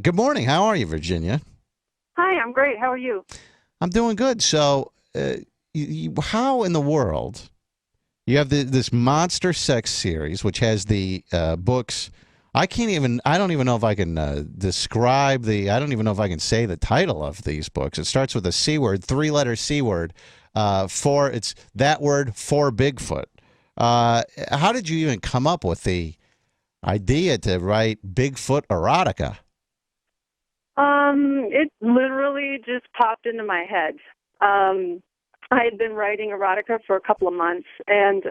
Good morning. How are you, Virginia? Hi, I'm great. How are you? I'm doing good. So, how in the world you have this monster sex series, which has the books? I can't even. I don't even know if I can describe the. I don't even know if I can say the title of these books. It starts with a C word, three-letter C word. For it's that word for Bigfoot. How did you even come up with the idea to write Bigfoot erotica? It literally just popped into my head. I had been writing erotica for a couple of months, and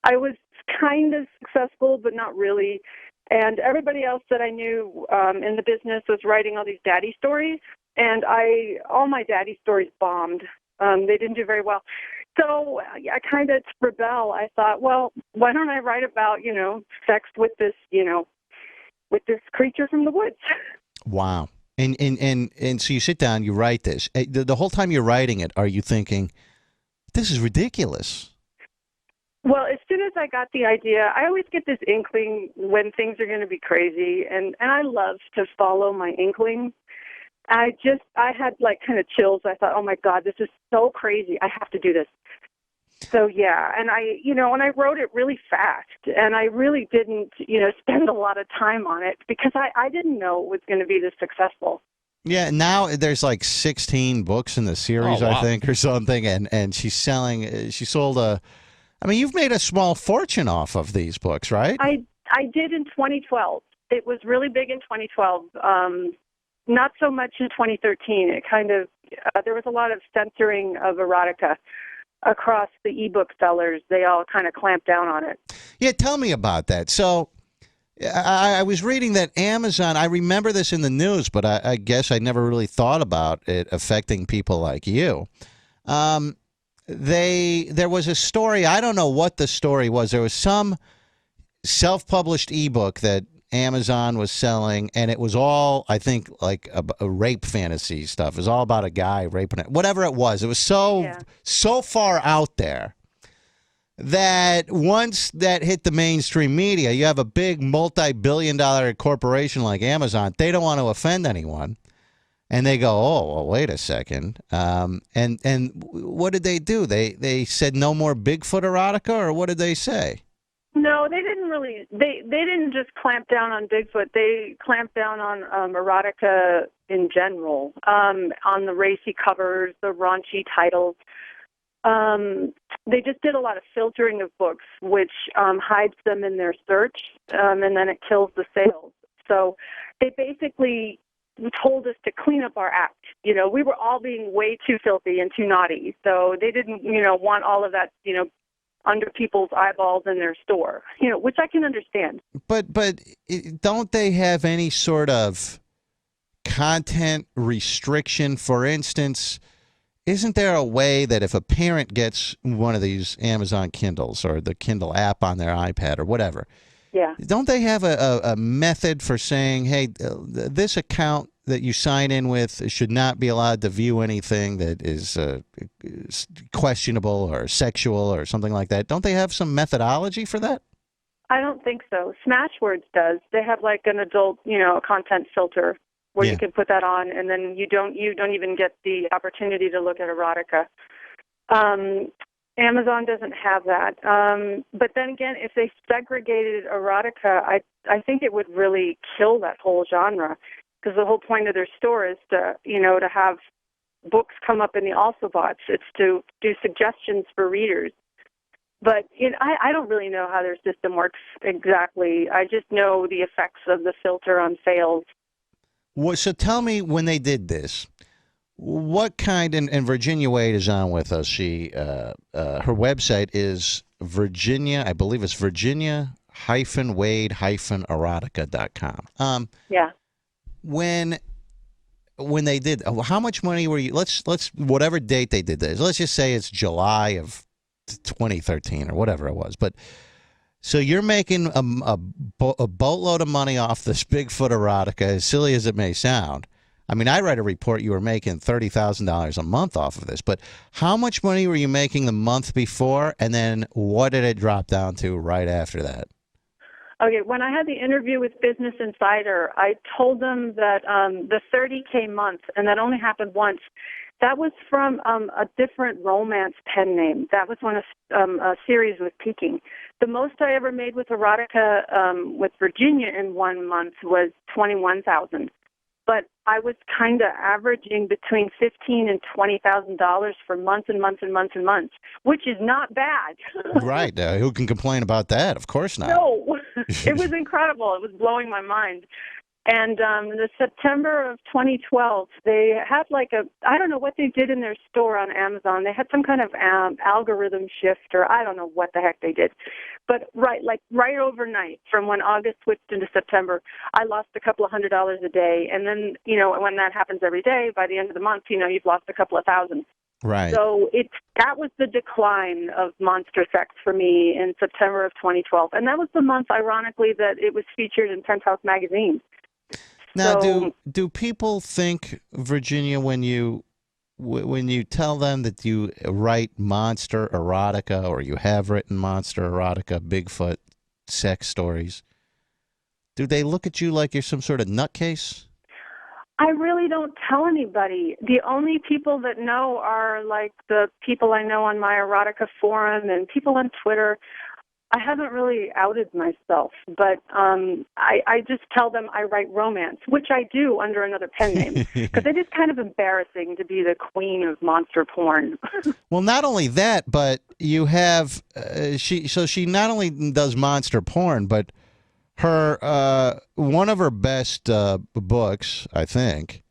I was kind of successful, but not really. And everybody else that I knew in the business was writing all these daddy stories, and all my daddy stories bombed. They didn't do very well. So I kind of to rebel. I thought, well, why don't I write about sex with with this creature from the woods? Wow. And so you sit down, you write this. The whole time you're writing it, are you thinking, this is ridiculous? Well, as soon as I got the idea, I always get this inkling when things are going to be crazy, and I love to follow my inkling. I had like kind of chills. I thought, oh my God, this is so crazy. I have to do this. So yeah, and and I wrote it really fast, and I really didn't, spend a lot of time on it because I didn't know it was going to be this successful. Yeah, now there's like 16 books in the Oh, series, I wow. think, or something, and she's selling. She sold a. I mean, you've made a small fortune off of these books, right? I did in 2012. It was really big in 2012. Not so much in 2013. It kind of there was a lot of censoring of erotica across the ebook sellers. They all kind of clamped down on it. Yeah, tell me about that. So, I was reading that Amazon. I remember this in the news, but I guess I never really thought about it affecting people like you. Um, there was a story. I don't know what the story was. There was some self-published ebook that Amazon was selling, and it was all, I think, like a rape fantasy stuff. It was all about a guy raping it. Whatever it was Yeah. so far out there that once that hit the mainstream media, you have a big multi-billion-dollar corporation like Amazon. They don't want to offend anyone, and they go, "Oh, well, wait a second." And what did they do? They said no more Bigfoot erotica, or what did they say? No, they didn't really. They didn't just clamp down on Bigfoot. They clamped down on erotica in general, on the racy covers, the raunchy titles. They just did a lot of filtering of books, which hides them in their search, and then it kills the sales. So they basically told us to clean up our act. We were all being way too filthy and too naughty. So they didn't, want all of that, under people's eyeballs in their store, which I can understand. But don't they have any sort of content restriction? For instance, isn't there a way that if a parent gets one of these Amazon Kindles or the Kindle app on their iPad or whatever, Yeah. don't they have a method for saying, hey, this account that you sign in with should not be allowed to view anything that is questionable or sexual or something like that? Don't they have some methodology for that? I don't think so. Smashwords does. They have like an adult, content filter where Yeah. you can put that on, and then you don't even get the opportunity to look at erotica. Um, Amazon doesn't have that. But then again, if they segregated erotica, I think it would really kill that whole genre because the whole point of their store is to have books come up in the also bots. It's to do suggestions for readers. But I don't really know how their system works exactly. I just know the effects of the filter on sales. So tell me, when they did this, what kind, and Virginia Wade is on with us. Her website is Virginia, I believe it's Virginia Wade erotica.com. Yeah. When they did, how much money were you, let's whatever date they did this, let's just say it's July of 2013 or whatever it was. But so you're making a boatload of money off this Bigfoot erotica, as silly as it may sound. I mean, I read a report you were making $30,000 a month off of this, but how much money were you making the month before, and then what did it drop down to right after that? Okay, when I had the interview with Business Insider, I told them that the 30K month, and that only happened once, that was from a different romance pen name. That was when a series was peaking. The most I ever made with erotica with Virginia in 1 month was $21,000. But I was kind of averaging between $15,000 and $20,000 for months and months and months and months, which is not bad. Right. Who can complain about that? Of course not. No, it was incredible. It was blowing my mind. And the September of 2012, they had I don't know what they did in their store on Amazon. They had some kind of algorithm shift, or I don't know what the heck they did. But right overnight, from when August switched into September, I lost a couple of $100 a day. And then, when that happens every day, by the end of the month, you've lost a couple of thousand. Right. So that was the decline of Monster Sex for me in September of 2012. And that was the month, ironically, that it was featured in Penthouse magazine. Now, So, do people think, Virginia, when you tell them that you write monster erotica, or you have written monster erotica, Bigfoot sex stories, do they look at you like you're some sort of nutcase? I really don't tell anybody. The only people that know are like the people I know on my erotica forum and people on Twitter. I haven't really outed myself, but I just tell them I write romance, which I do under another pen name, because it is kind of embarrassing to be the queen of monster porn. Well, not only that, but you have she not only does monster porn, but her one of her best books, I think,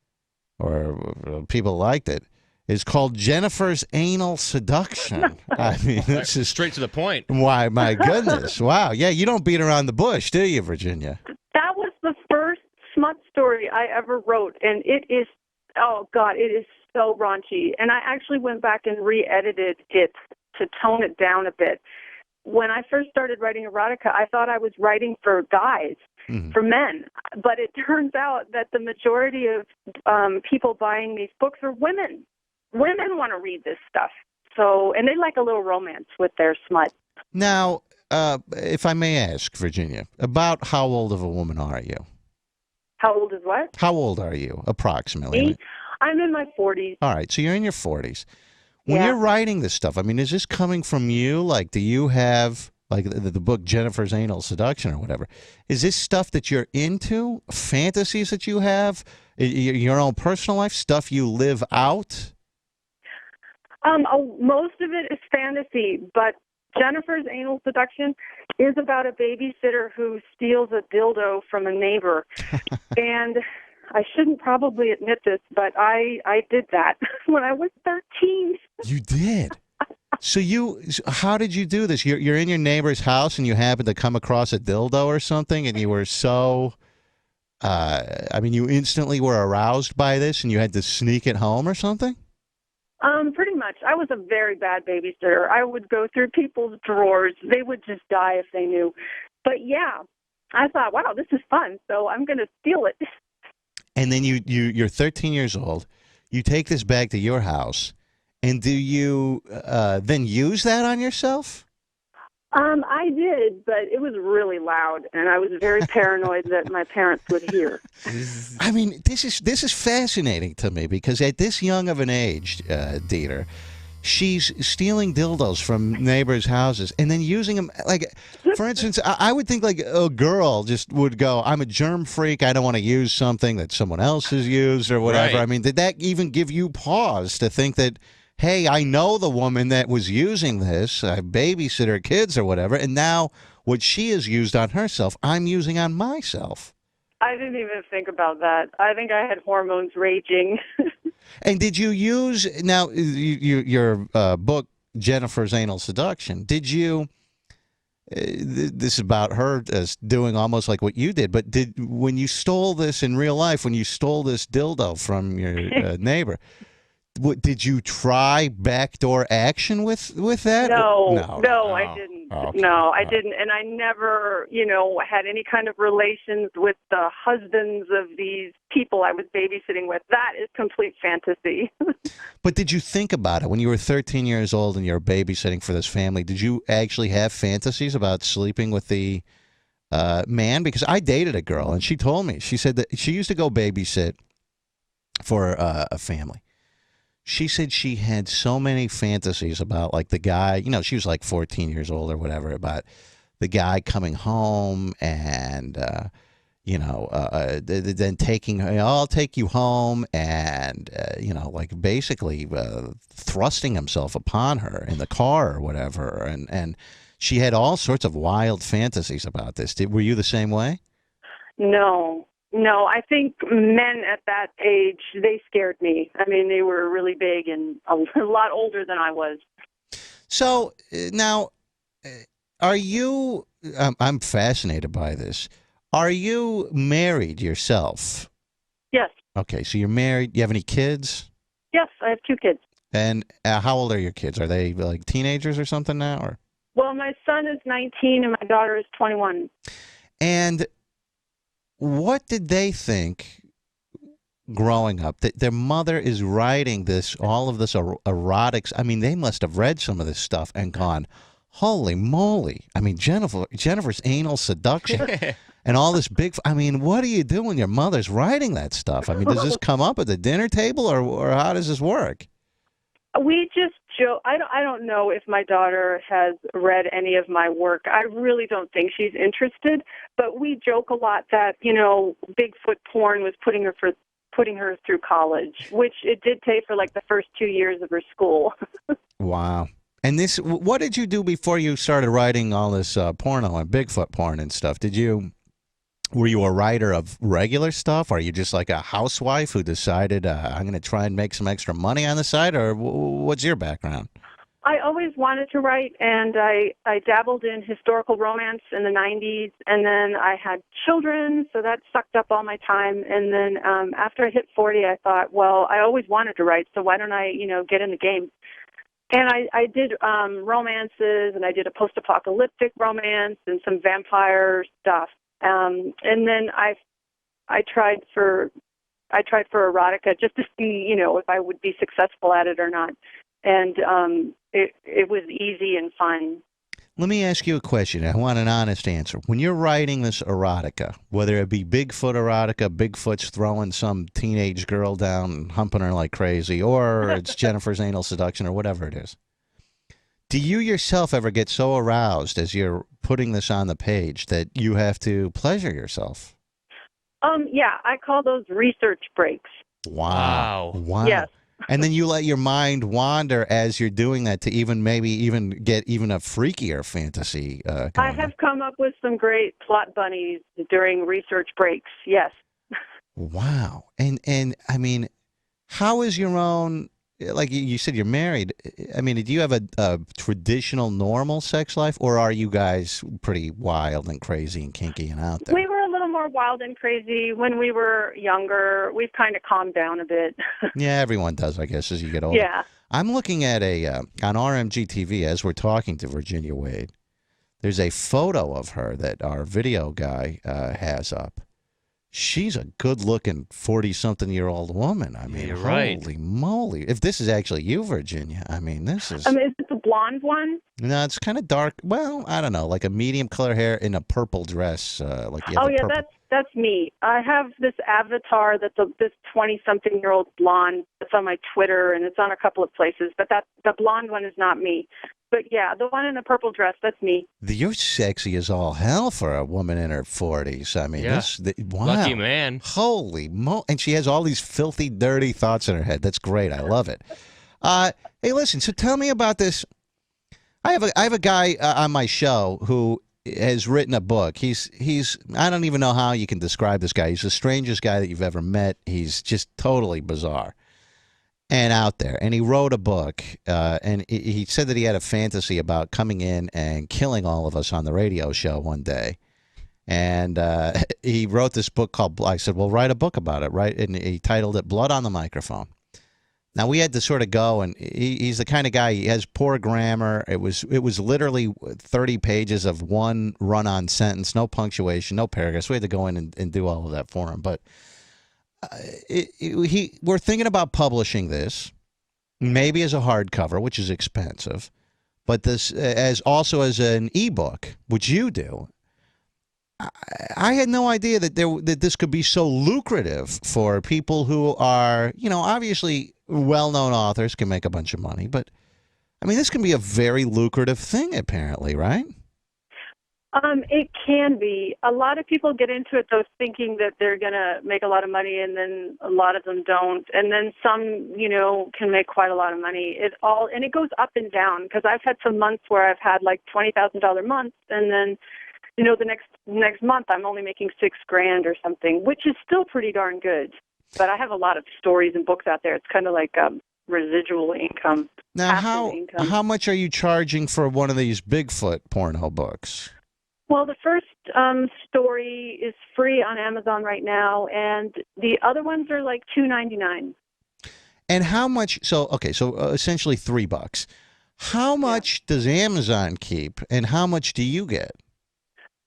or people liked it, is called Jennifer's Anal Seduction. I mean, this is straight to the point. Why, my goodness. Wow. Yeah, you don't beat around the bush, do you, Virginia? That was the first smut story I ever wrote, and it is, oh, God, it is so raunchy. And I actually went back and re-edited it to tone it down a bit. When I first started writing erotica, I thought I was writing for guys, for men. But it turns out that the majority of people buying these books are women. Women want to read this stuff. So, and they like a little romance with their smut. Now, if I may ask, Virginia, about how old of a woman are you? How old is what? How old are you, approximately? Me? I'm in my 40s. All right, so you're in your 40s. When Yeah. you're writing this stuff, I mean, is this coming from you? Like, do you have, like, the book Jennifer's Anal Seduction or whatever? Is this stuff that you're into, fantasies that you have, your own personal life, stuff you live out? Most of it is fantasy, but Jennifer's Anal Seduction is about a babysitter who steals a dildo from a neighbor. And I shouldn't probably admit this, but I did that when I was 13. You did? So how did you do this? You're in your neighbor's house and you happened to come across a dildo or something, and you were so, you instantly were aroused by this and you had to sneak it home or something? Pretty much. I was a very bad babysitter. I would go through people's drawers. They would just die if they knew. But yeah, I thought, wow, this is fun, so I'm going to steal it. And then you're 13 years old. You take this back to your house, and do you then use that on yourself? I did, but it was really loud, and I was very paranoid that my parents would hear. I mean, this is fascinating to me because at this young of an age, Dieter, she's stealing dildos from neighbors' houses and then using them. Like, for instance, I would think like a girl just would go, I'm a germ freak. I don't want to use something that someone else has used or whatever. Right. I mean, did that even give you pause to think that, hey, I know the woman that was using this, I babysit her kids or whatever, and now what she has used on herself, I'm using on myself. I didn't even think about that. I think I had hormones raging. And did you use, now, your book, Jennifer's Anal Seduction, did you, this is about her doing almost like what you did, but when you stole this in real life, when you stole this dildo from your neighbor, did you try backdoor action with that? No, No. I didn't. Okay. No, I didn't. And I never, had any kind of relations with the husbands of these people I was babysitting with. That is complete fantasy. But did you think about it when you were 13 years old and you're babysitting for this family? Did you actually have fantasies about sleeping with the man, because I dated a girl, and she told me, she said that she used to go babysit for a family. She said she had so many fantasies about, like, the guy, you know, she was like 14 years old or whatever, about the guy coming home and, then taking her, I'll take you home, and, like, basically thrusting himself upon her in the car or whatever. And she had all sorts of wild fantasies about this. Were you the same way? No. No, I think men at that age, they scared me. I mean, they were really big and a lot older than I was. So now, are you, I'm fascinated by this. Are you married yourself? Yes. Okay, so you're married. You have any kids? Yes, I have 2 kids. And how old are your kids? Are they like teenagers or something now? Or? Well, my son is 19 and my daughter is 21. And what did they think growing up that their mother is writing all of this erotics? I mean, they must have read some of this stuff and gone, holy moly. I mean, Jennifer's anal seduction and all this big, I mean, what do you do when your mother's writing that stuff? I mean, does this come up at the dinner table, or how does this work? We just joke. I don't know if my daughter has read any of my work. I really don't think she's interested. But we joke a lot that, Bigfoot porn was putting her through college, which it did take for like the first 2 years of her school. Wow. And what did you do before you started writing all this porno and Bigfoot porn and stuff? Were you a writer of regular stuff? Or are you just like a housewife who decided, I'm going to try and make some extra money on the side? Or what's your background? I always wanted to write, and I dabbled in historical romance in the 90s, and then I had children, so that sucked up all my time. And then after I hit 40, I thought, well, I always wanted to write, so why don't I, get in the game? And I did romances, and I did a post-apocalyptic romance and some vampire stuff. And then I tried for erotica just to see, if I would be successful at it or not. And it was easy and fun. Let me ask you a question. I want an honest answer. When you're writing this erotica, whether it be Bigfoot erotica, Bigfoot's throwing some teenage girl down and humping her like crazy, or it's Jennifer's anal seduction, or whatever it is, do you yourself ever get so aroused as you're putting this on the page that you have to pleasure yourself? Yeah, I call those research breaks. Wow. Yes. And then you let your mind wander as you're doing that to maybe get even a freakier fantasy. I have come up with some great plot bunnies during research breaks. Yes. Wow. And I mean, how is your own? Like you said, you're married. I mean, do you have a traditional, normal sex life, or are you guys pretty wild and crazy and kinky and out there? We were a little more wild and crazy when we were younger. We've kind of calmed down a bit. Yeah, everyone does, I guess, as you get older. Yeah. I'm looking at on RMG TV as we're talking to Virginia Wade. There's a photo of her that our video guy has up. She's a good-looking 40-something-year-old woman. I mean, holy moly. If this is actually you, Virginia, I mean, this is... is it the blonde one? No, it's kind of dark. Well, I don't know, like a medium color hair in a purple dress. That's me. I have this avatar that's this 20-something-year-old blonde that's on my Twitter, and it's on a couple of places, but the blonde one is not me. But yeah, the one in the purple dress, that's me. You're sexy as all hell for a woman in her 40s. I mean, wow. Lucky man. Holy mo! And she has all these filthy, dirty thoughts in her head. That's great. I love it. Hey, listen, so tell me about this. I have a guy on my show who has written a book. He's I don't even know how you can describe this guy. He's the strangest guy that you've ever met. He's just totally bizarre and out there. And he wrote a book, and he said that he had a fantasy about coming in and killing all of us on the radio show one day. And he wrote this book called, I said, well, write a book about it, right? And he titled it Blood on the Microphone. Now, we had to sort of go, and he's the kind of guy, he has poor grammar. It was literally 30 pages of one run-on sentence, no punctuation, no paragraphs. We had to go in and do all of that for him. But we're thinking about publishing this, maybe as a hardcover, which is expensive, but this also as an ebook, which you do. I had no idea that this could be so lucrative for people who are, obviously well-known authors can make a bunch of money, but I mean, this can be a very lucrative thing, apparently, right? It can be. A lot of people get into it, though, thinking that they're going to make a lot of money, and then a lot of them don't. And then some, can make quite a lot of money. And it goes up and down, because I've had some months where I've had like $20,000 months, and then, the next month I'm only making $6,000 or something, which is still pretty darn good. But I have a lot of stories and books out there. It's kind of like residual income. Now, how much are you charging for one of these Bigfoot porno books? Well, the first story is free on Amazon right now, and the other ones are like $2.99. And how much? So essentially $3. How much does Amazon keep, and how much do you get?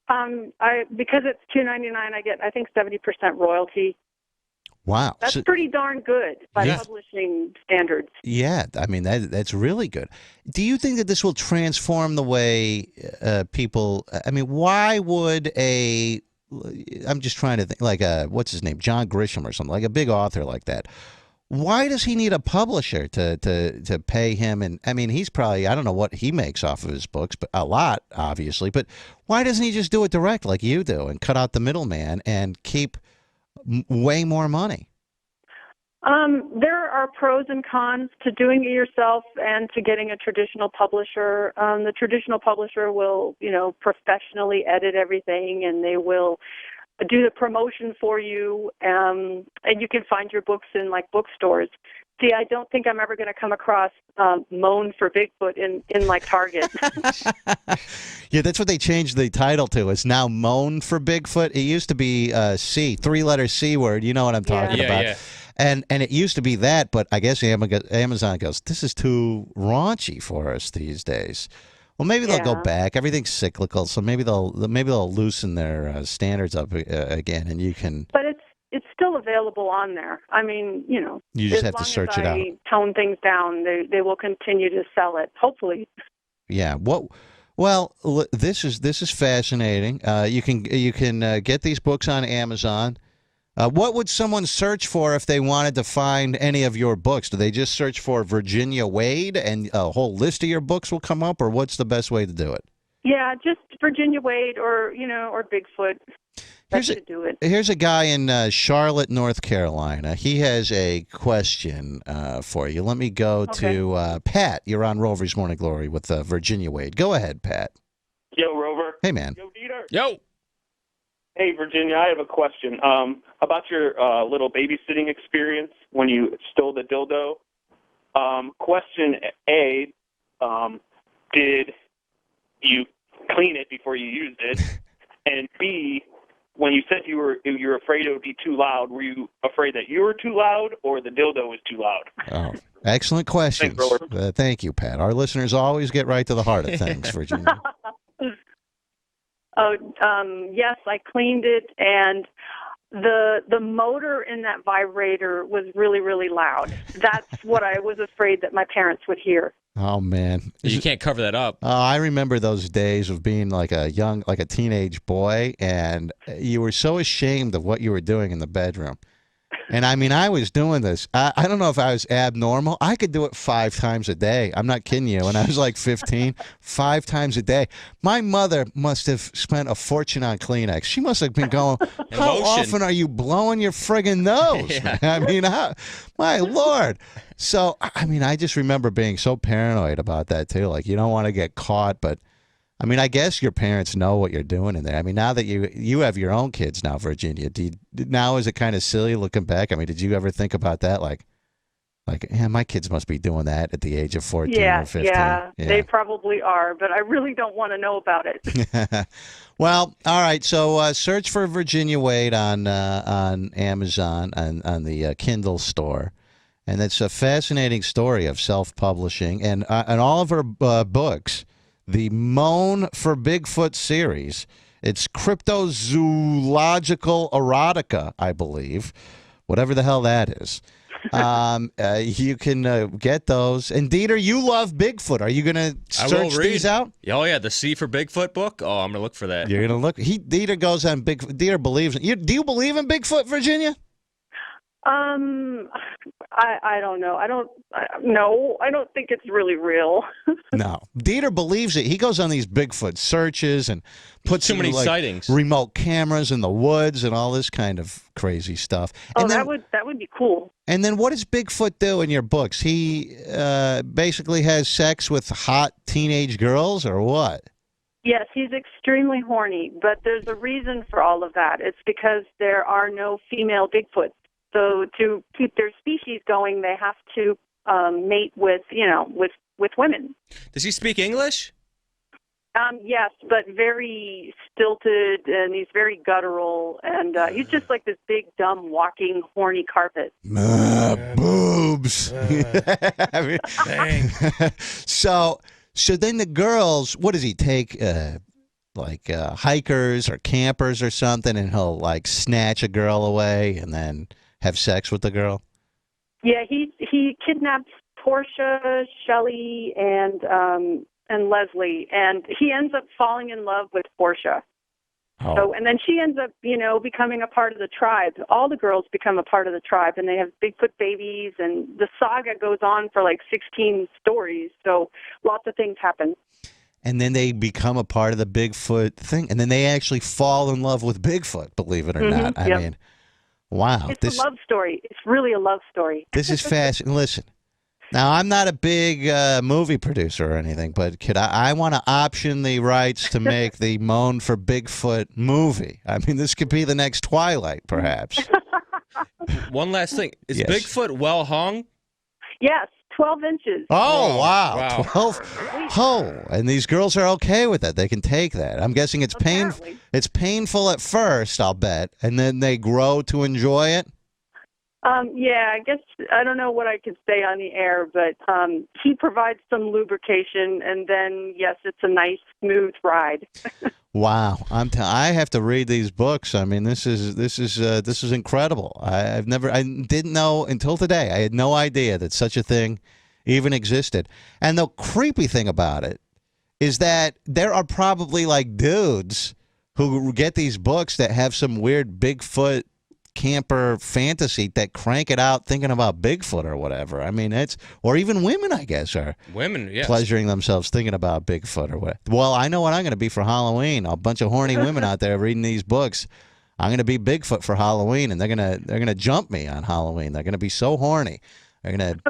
Because it's $2.99, I get, I think, 70% royalty. Wow, that's pretty darn good by publishing standards. Yeah, I mean that's really good. Do you think that this will transform the way people? I mean, why would I'm just trying to think, like what's his name, John Grisham or something, like a big author like that. Why does he need a publisher to pay him? And I mean, he's probably, I don't know what he makes off of his books, but a lot, obviously. But why doesn't he just do it direct like you do and cut out the middleman and keep way more money? There are pros and cons to doing it yourself and to getting a traditional publisher. The traditional publisher will, professionally edit everything, and they will do the promotion for you, and you can find your books in like bookstores. See, I don't think I'm ever going to come across Moan for Bigfoot in like Target. Yeah, that's what they changed the title to. It's now Moan for Bigfoot. It used to be C, three-letter C word. You know what I'm talking about. Yeah. And it used to be that, but I guess Amazon goes, this is too raunchy for us these days. Well, maybe they'll go back. Everything's cyclical, so maybe they'll loosen their standards up again, and you can. But it's still available on there. I mean, you just have to search it out. Tone things down. They will continue to sell it, hopefully. Yeah. Well, this is fascinating. You can get these books on Amazon. What would someone search for if they wanted to find any of your books? Do they just search for Virginia Wade and a whole list of your books will come up, or what's the best way to do it? Yeah, just Virginia Wade or Bigfoot. Here's a guy in Charlotte, North Carolina. He has a question for you. Let me go to Pat. You're on Rover's Morning Glory with Virginia Wade. Go ahead, Pat. Yo, Rover. Hey, man. Yo, Dieter. Yo. Hey, Virginia, I have a question about your little babysitting experience when you stole the dildo. Question A, did you clean it before you used it? And B, when you said you were afraid it would be too loud, were you afraid that you were too loud or the dildo was too loud? Oh, excellent questions. Thank you, Pat. Our listeners always get right to the heart of things, Virginia. Yes, I cleaned it, and the motor in that vibrator was really, really loud. That's what I was afraid that my parents would hear. Oh, man. You can't cover that up. I remember those days of being like a teenage boy, and you were so ashamed of what you were doing in the bedroom. And I mean, I was doing this. I don't know if I was abnormal. I could do it 5 times a day. I'm not kidding you. When I was like 15, 5 times a day. My mother must have spent a fortune on Kleenex. She must have been going, how often are you blowing your friggin' nose? Yeah. I mean, my Lord. So, I mean, I just remember being so paranoid about that, too. Like, you don't want to get caught, but I mean, I guess your parents know what you're doing in there. I mean, now that you have your own kids now, Virginia, now is it kind of silly looking back? I mean, did you ever think about that? Like, yeah, my kids must be doing that at the age of 14 or 15. Yeah, they probably are, but I really don't want to know about it. Well, all right. So search for Virginia Wade on Amazon on the Kindle store. And it's a fascinating story of self-publishing and all of her books. The Moan for Bigfoot series. It's cryptozoological erotica, I believe. Whatever the hell that is. You can get those. And Dieter, you love Bigfoot. Are you going to search these out? Oh yeah, the C for Bigfoot book. Oh, I'm gonna look for that. You're going to look. Dieter goes on Bigfoot. Dieter believes. Do you believe in Bigfoot, Virginia? I don't know. No, I don't think it's really real. No. Dieter believes it. He goes on these Bigfoot searches and puts Too many like, sightings. remote cameras in the woods and all this kind of crazy stuff. And then, that would be cool. And then what does Bigfoot do in your books? He basically has sex with hot teenage girls or what? Yes, he's extremely horny, but there's a reason for all of that. It's because there are no female Bigfoots. So to keep their species going, they have to mate with women. Does he speak English? Yes, but very stilted, and he's very guttural, and he's just like this big, dumb, walking, horny carpet. Boobs. Dang. So then the girls, what does he take? Hikers or campers or something, and he'll like snatch a girl away and then have sex with the girl? Yeah, he kidnaps Portia, Shelley, and Leslie, and he ends up falling in love with Portia. Oh. So, and then she ends up, becoming a part of the tribe. All the girls become a part of the tribe, and they have Bigfoot babies, and the saga goes on for like 16 stories. So lots of things happen. And then they become a part of the Bigfoot thing, and then they actually fall in love with Bigfoot, believe it or not. I mean, wow. It's a love story. It's really a love story. This is fascinating. Listen, now I'm not a big movie producer or anything, but I want to option the rights to make the Moan for Bigfoot movie. I mean, this could be the next Twilight, perhaps. One last thing. Is Yes. Bigfoot well hung? Yes, 12 inches. Oh, wow. Wow. 12. Oh, and these girls are okay with that. They can take that. I'm guessing it's Apparently. It's painful at first, I'll bet, and then they grow to enjoy it. Yeah, I guess I don't know what I could say on the air, but he provides some lubrication, and then yes, it's a nice, smooth ride. Wow, I have to read these books. I mean, this is incredible. I didn't know until today. I had no idea that such a thing even existed. And the creepy thing about it is that there are probably like dudes who get these books that have some weird Bigfoot camper fantasy that crank it out thinking about Bigfoot or whatever. I mean, or even women, I guess, are Women, yes. pleasuring themselves thinking about Bigfoot or what. Well, I know what I'm going to be for Halloween. A bunch of horny women out there reading these books. I'm going to be Bigfoot for Halloween, and they're going to jump me on Halloween. They're going to be so horny. They're going to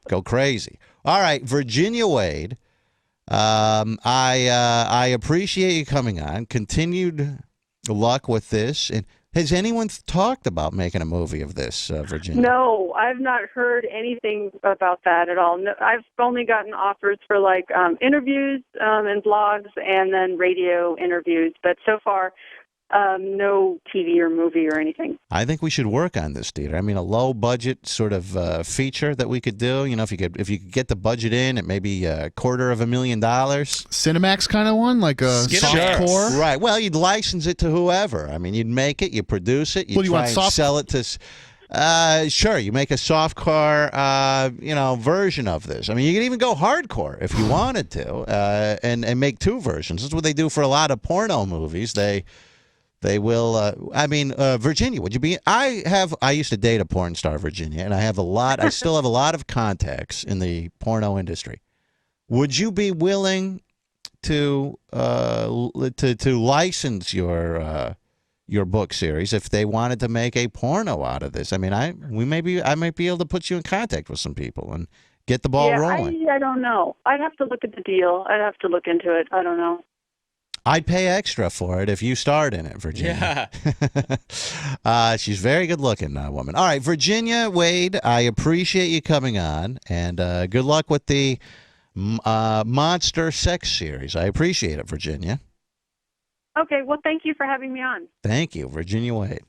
go crazy. All right, Virginia Wade. I appreciate you coming on. Continued luck with this. And has anyone talked about making a movie of this, Virginia? No, I've not heard anything about that at all. No, I've only gotten offers for like interviews and blogs, and then radio interviews. But so far, no TV or movie or anything. I think we should work on this, Dieter. I mean, a low budget sort of feature that we could do. You know, if you could get the budget in at maybe $250,000. Cinemax kind of one, like a softcore. Right. Well, you'd license it to whoever. I mean, you'd make it, you produce it, you try and sell it to. Sure, you make a softcore, version of this. I mean, you could even go hardcore if you wanted to, and make two versions. That's what they do for a lot of porno movies. They will. Virginia, would you be? I used to date a porn star, Virginia, and I still have a lot of contacts in the porno industry. Would you be willing to license your book series if they wanted to make a porno out of this? I mean, I might be able to put you in contact with some people and get the ball rolling. I don't know. I'd have to look at the deal. I'd have to look into it. I don't know. I'd pay extra for it if you starred in it, Virginia. Yeah. She's very good looking, woman. All right, Virginia Wade, I appreciate you coming on, and good luck with the Monster Sex series. I appreciate it, Virginia. Okay, well, thank you for having me on. Thank you, Virginia Wade.